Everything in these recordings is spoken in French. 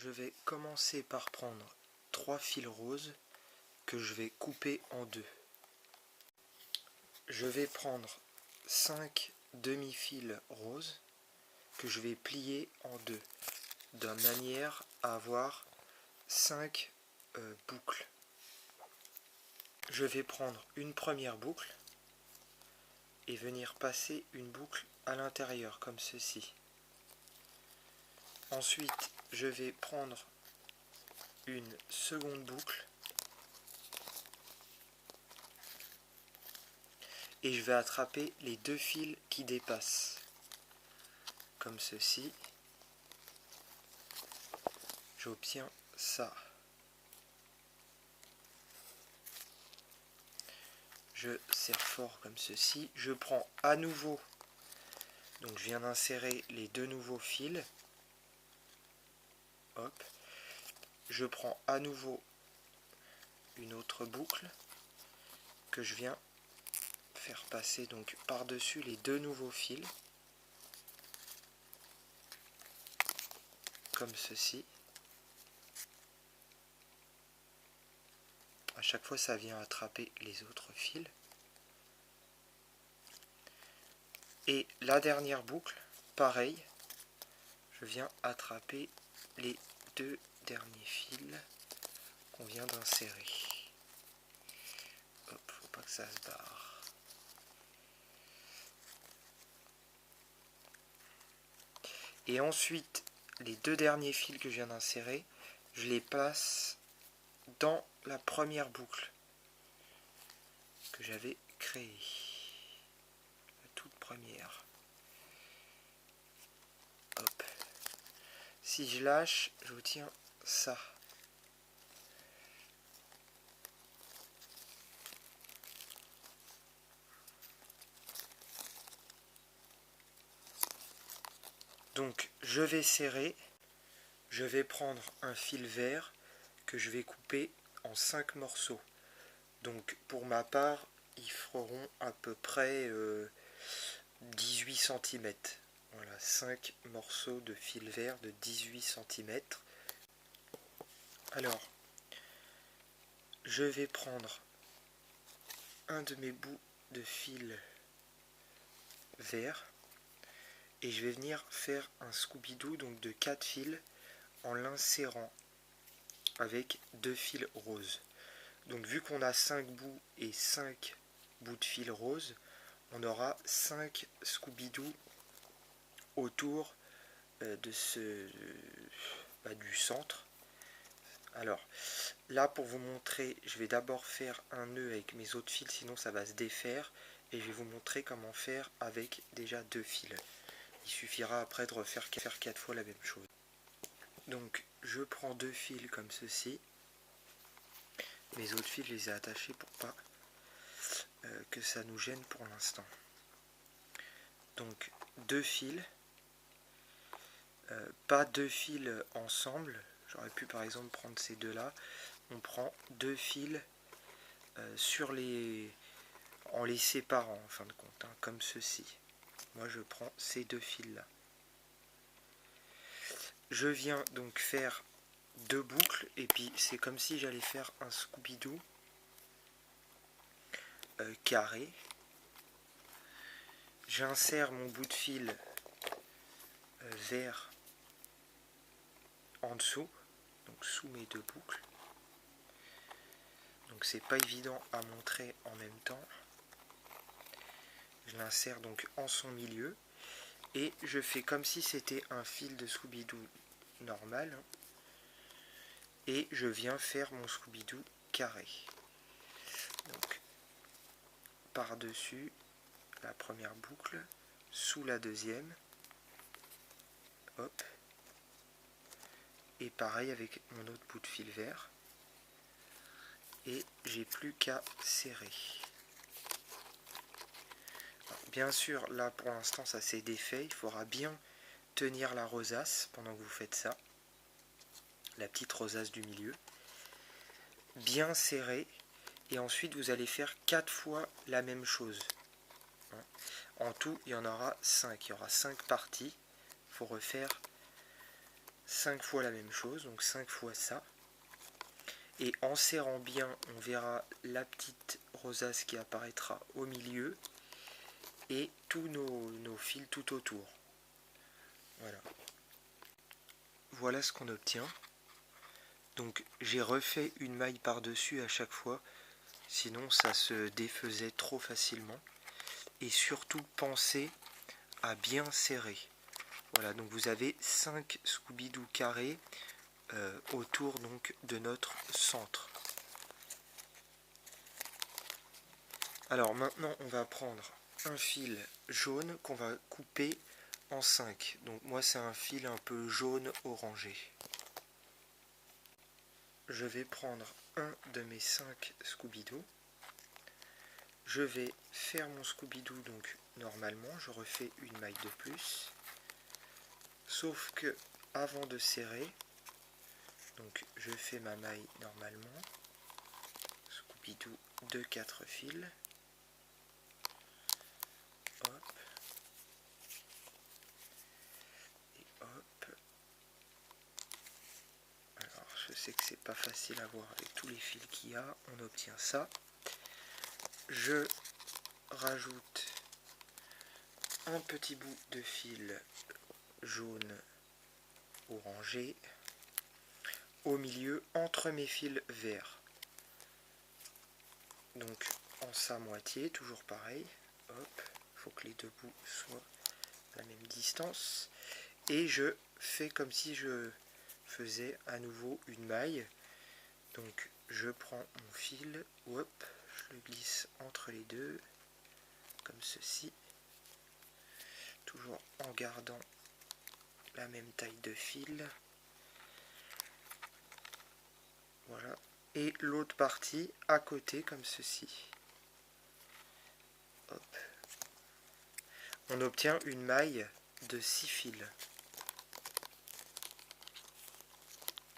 je vais commencer par prendre 3 fils roses que je vais couper en deux. Je vais prendre 5 demi-fils roses que je vais plier en deux, de manière à avoir 5 boucles. Je vais prendre une première boucle et venir passer une boucle à l'intérieur comme ceci. Ensuite, je vais prendre une seconde boucle et je vais attraper les 2 fils qui dépassent comme ceci. J'obtiens ça. Je serre fort comme ceci. Je prends à nouveau, donc je viens d'insérer les 2 nouveaux fils. Hop. Je prends à nouveau une autre boucle que je viens faire passer donc par-dessus les 2 nouveaux fils, comme ceci. À chaque fois, ça vient attraper les autres fils. Et la dernière boucle, pareil, je viens attraper les 2 derniers fils qu'on vient d'insérer. Hop, faut pas que ça se barre. Et ensuite, les 2 derniers fils que je viens d'insérer, je les place dans la première boucle que j'avais créée. La toute première. Hop. Si je lâche, j'obtiens ça. Donc je vais serrer, je vais prendre un fil vert que je vais couper en 5 morceaux. Donc pour ma part, ils feront à peu près 18 cm. Voilà, 5 morceaux de fil vert de 18 cm. Alors, je vais prendre un de mes bouts de fil vert et je vais venir faire un Scooby-Doo donc de 4 fils en l'insérant avec 2 fils roses. Donc vu qu'on a 5 bouts et 5 bouts de fil rose, on aura 5 Scooby-Doo autour du centre. Alors là, pour vous montrer, je vais d'abord faire un nœud avec mes autres fils, sinon ça va se défaire, et je vais vous montrer comment faire avec déjà 2 fils. Il suffira après de refaire 4 fois la même chose. Donc je prends 2 fils comme ceci. Mes autres fils, je les ai attachés pour pas que ça nous gêne pour l'instant. Donc 2 fils, pas 2 fils ensemble. J'aurais pu par exemple prendre ces deux là. On prend 2 fils en les séparant en fin de compte, hein, comme ceci. Moi je prends ces 2 fils là. Je viens donc faire 2 boucles et puis c'est comme si j'allais faire un Scooby-Doo carré. J'insère mon bout de fil vert en dessous, donc sous mes 2 boucles. Donc c'est pas évident à montrer en même temps. Je l'insère donc en son milieu et je fais comme si c'était un fil de Scooby-Doo normal et je viens faire mon Scooby-Doo carré. Donc par-dessus la première boucle, sous la deuxième, hop, et pareil avec mon autre bout de fil vert, et j'ai plus qu'à serrer. Alors, bien sûr, là pour l'instant ça s'est défait, il faudra bien tenir la rosace pendant que vous faites ça, la petite rosace du milieu, bien serrée, et ensuite vous allez faire 4 fois la même chose. En tout, il y en aura 5. Il y aura 5 parties. Il faut refaire 5 fois la même chose, donc 5 fois ça. Et en serrant bien, on verra la petite rosace qui apparaîtra au milieu et tous nos fils tout autour. Voilà. Voilà ce qu'on obtient. Donc j'ai refait une maille par-dessus à chaque fois, sinon ça se défaisait trop facilement. Et surtout pensez à bien serrer. Voilà, donc vous avez 5 Scooby-Doo carrés autour donc de notre centre. Alors maintenant on va prendre un fil jaune qu'on va couper en 5. Donc moi c'est un fil un peu jaune orangé. Je vais prendre un de mes 5 Scooby-Doo. Je vais faire mon Scooby-Doo donc normalement, je refais une maille de plus. Sauf que avant de serrer, donc je fais ma maille normalement, Scooby-Doo de 4 fils. Hop. Et hop. Alors je sais que c'est pas facile à voir avec tous les fils qu'il y a, on obtient ça. Je rajoute un petit bout de fil jaune orangé au milieu entre mes fils verts. Donc en sa moitié, toujours pareil. Hop, il faut que les deux bouts soient à la même distance. Et je fais comme si je faisais à nouveau une maille. Donc je prends mon fil, hop, je le glisse entre les deux, comme ceci. Toujours en gardant la même taille de fil. Voilà. Et l'autre partie à côté comme ceci. Hop. On obtient une maille de 6 fils.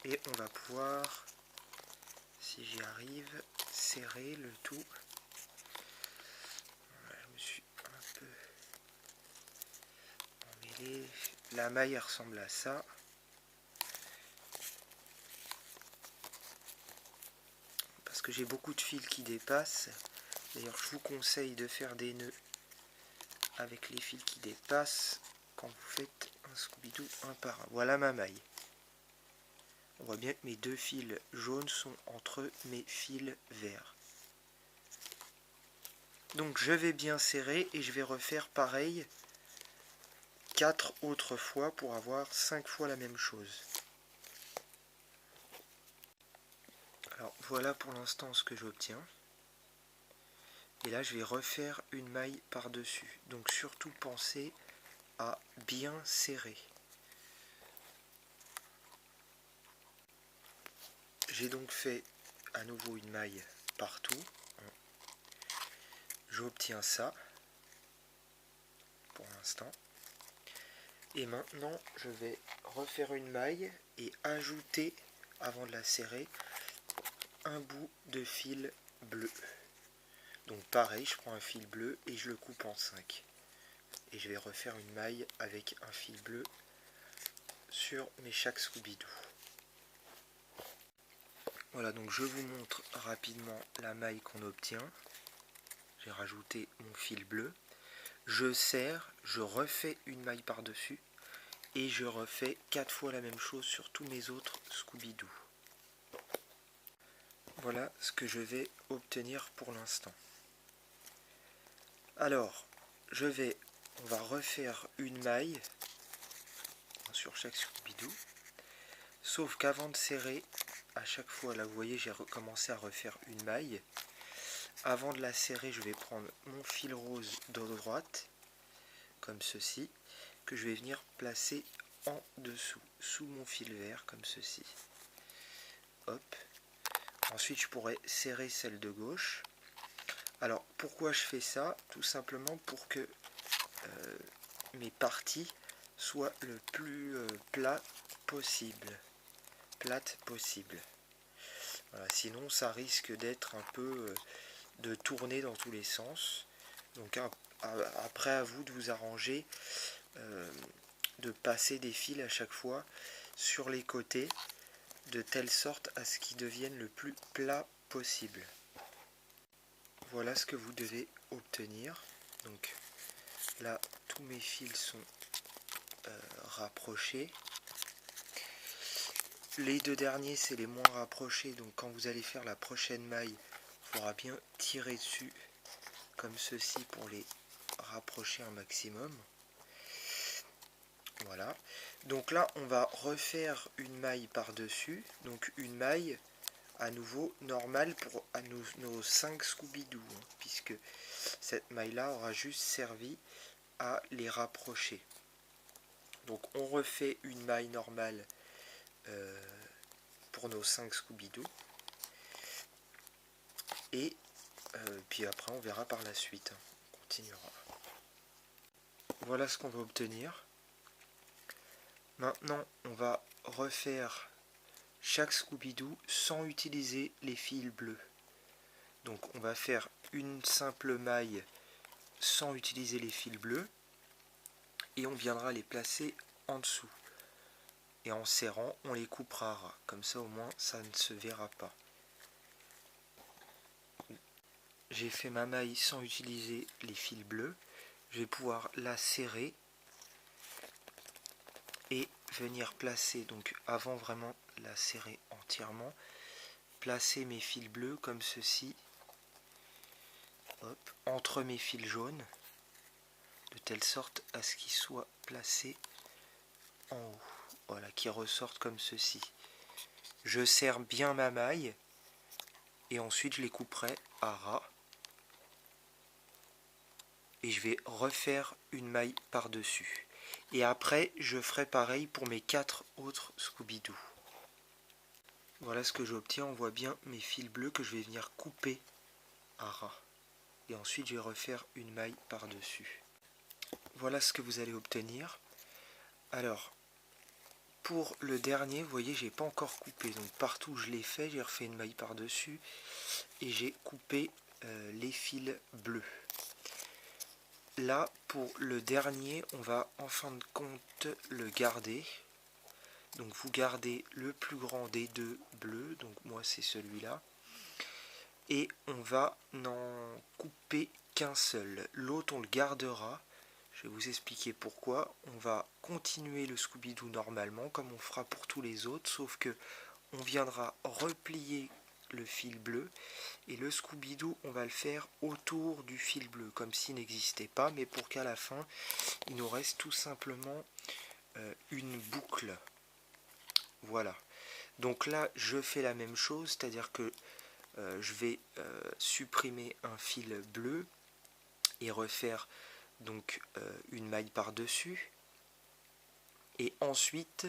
Et on va pouvoir, si j'y arrive, serrer le tout. Voilà, je me suis un peu emmêlé. La maille elle ressemble à ça. Parce que j'ai beaucoup de fils qui dépassent. D'ailleurs, je vous conseille de faire des nœuds avec les fils qui dépassent quand vous faites un Scooby-Doo un par un. Voilà ma maille. On voit bien que mes deux fils jaunes sont entre mes fils verts. Donc je vais bien serrer et je vais refaire pareil 4 autres fois pour avoir 5 fois la même chose. Alors voilà pour l'instant ce que j'obtiens. Et là je vais refaire une maille par-dessus. Donc surtout pensez à bien serrer. J'ai donc fait à nouveau une maille partout. J'obtiens ça pour l'instant. Et maintenant je vais refaire une maille et ajouter, avant de la serrer, un bout de fil bleu. Donc pareil, je prends un fil bleu et je le coupe en 5. Et je vais refaire une maille avec un fil bleu sur mes chaque Scooby-Doo. Voilà, donc je vous montre rapidement la maille qu'on obtient. J'ai rajouté mon fil bleu. Je serre, je refais une maille par-dessus et je refais 4 fois la même chose sur tous mes autres Scooby-Doo. Voilà ce que je vais obtenir pour l'instant. Alors, on va refaire une maille sur chaque Scooby-Doo. Sauf qu'avant de serrer, à chaque fois, là vous voyez, j'ai recommencé à refaire une maille. Avant de la serrer, je vais prendre mon fil rose de droite, comme ceci, que je vais venir placer en dessous, sous mon fil vert, comme ceci. Hop. Ensuite, je pourrais serrer celle de gauche. Alors, pourquoi je fais ça? Tout simplement pour que mes parties soient le plus plate possible. Voilà, sinon, ça risque d'être un peu de tourner dans tous les sens. Donc, après, à vous de vous arranger, de passer des fils à chaque fois. sur les côtés de telle sorte à ce qu'ils deviennent le plus plat possible. Voilà ce que vous devez obtenir. Donc là, tous mes fils sont rapprochés. Les deux derniers, c'est les moins rapprochés, donc quand vous allez faire la prochaine maille, il faudra bien tirer dessus comme ceci pour les rapprocher un maximum. Voilà. Donc là, on va refaire une maille par-dessus, donc une maille à nouveau normale pour nos 5 Scooby-Doo, hein, puisque cette maille-là aura juste servi à les rapprocher. Donc on refait une maille normale pour nos 5 Scooby-Doo. Et puis après on verra par la suite. On continuera. Voilà ce qu'on va obtenir. Maintenant on va refaire chaque Scooby-Doo sans utiliser les fils bleus. Donc on va faire une simple maille sans utiliser les fils bleus. Et on viendra les placer en dessous. Et en serrant, on les coupera ras. Comme ça, au moins, ça ne se verra pas. J'ai fait ma maille sans utiliser les fils bleus. Je vais pouvoir la serrer et venir placer, donc avant vraiment la serrer entièrement, placer mes fils bleus comme ceci, hop, entre mes fils jaunes, de telle sorte à ce qu'ils soient placés en haut. Voilà, qui ressortent comme ceci. Je serre bien ma maille et ensuite je les couperai à ras. Et je vais refaire une maille par-dessus. Et après, je ferai pareil pour mes 4 autres Scooby-Doo. Voilà ce que j'obtiens. On voit bien mes fils bleus que je vais venir couper à ras. Et ensuite, je vais refaire une maille par-dessus. Voilà ce que vous allez obtenir. Alors, pour le dernier, vous voyez, j'ai pas encore coupé. Donc partout où je l'ai fait, j'ai refait une maille par-dessus. Et j'ai coupé les fils bleus. Là, pour le dernier, on va en fin de compte le garder. Donc vous gardez le plus grand des deux bleus, donc moi c'est celui-là. Et on va n'en couper qu'un seul. L'autre on le gardera. Je vais vous expliquer pourquoi. On va continuer le Scooby-Doo normalement, comme on fera pour tous les autres, sauf que on viendra replier le fil bleu et le Scooby-Doo on va le faire autour du fil bleu comme s'il n'existait pas, mais pour qu'à la fin il nous reste tout simplement une boucle. Voilà, donc là je fais la même chose, c'est à dire que je vais supprimer un fil bleu et refaire donc une maille par dessus, et ensuite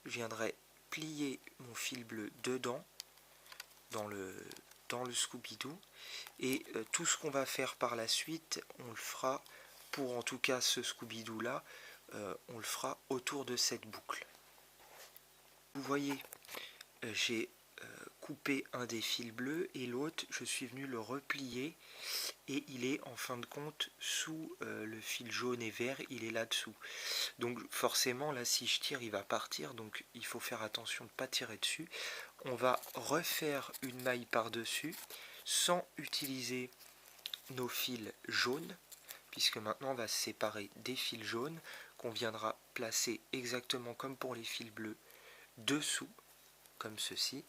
je viendrai plier mon fil bleu dedans dans le Scooby-Doo, et tout ce qu'on va faire par la suite, on le fera, pour en tout cas ce Scooby-Doo là, on le fera autour de cette boucle. Vous voyez, j'ai coupé un des fils bleus et l'autre je suis venu le replier et il est en fin de compte sous le fil jaune et vert, il est là dessous. Donc forcément là si je tire il va partir, donc il faut faire attention de ne pas tirer dessus. On va refaire une maille par dessus sans utiliser nos fils jaunes, puisque maintenant on va se séparer des fils jaunes qu'on viendra placer exactement comme pour les fils bleus dessous, comme ceci,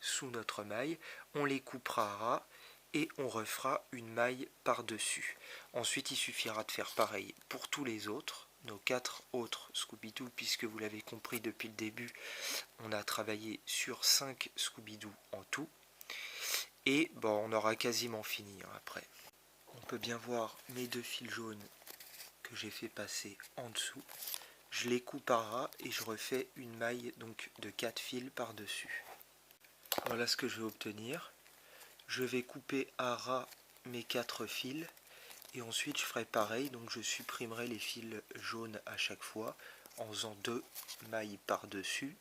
sous notre maille. On les coupera à ras et on refera une maille par dessus. Ensuite il suffira de faire pareil pour tous les autres, nos 4 autres Scooby-Doo, puisque vous l'avez compris depuis le début, on a travaillé sur 5 Scooby-Doo en tout. Et bon, on aura quasiment fini après. On peut bien voir mes 2 fils jaunes que j'ai fait passer en dessous. Je les coupe à ras et je refais une maille donc de 4 fils par dessus. Voilà ce que je vais obtenir. Je vais couper à ras mes 4 fils et ensuite je ferai pareil, donc je supprimerai les fils jaunes à chaque fois en faisant 2 mailles par dessus.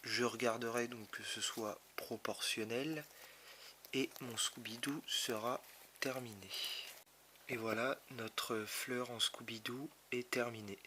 Je regarderai donc que ce soit proportionnel et mon Scooby-Doo sera terminé. Et voilà, notre fleur en Scooby-Doo est terminée.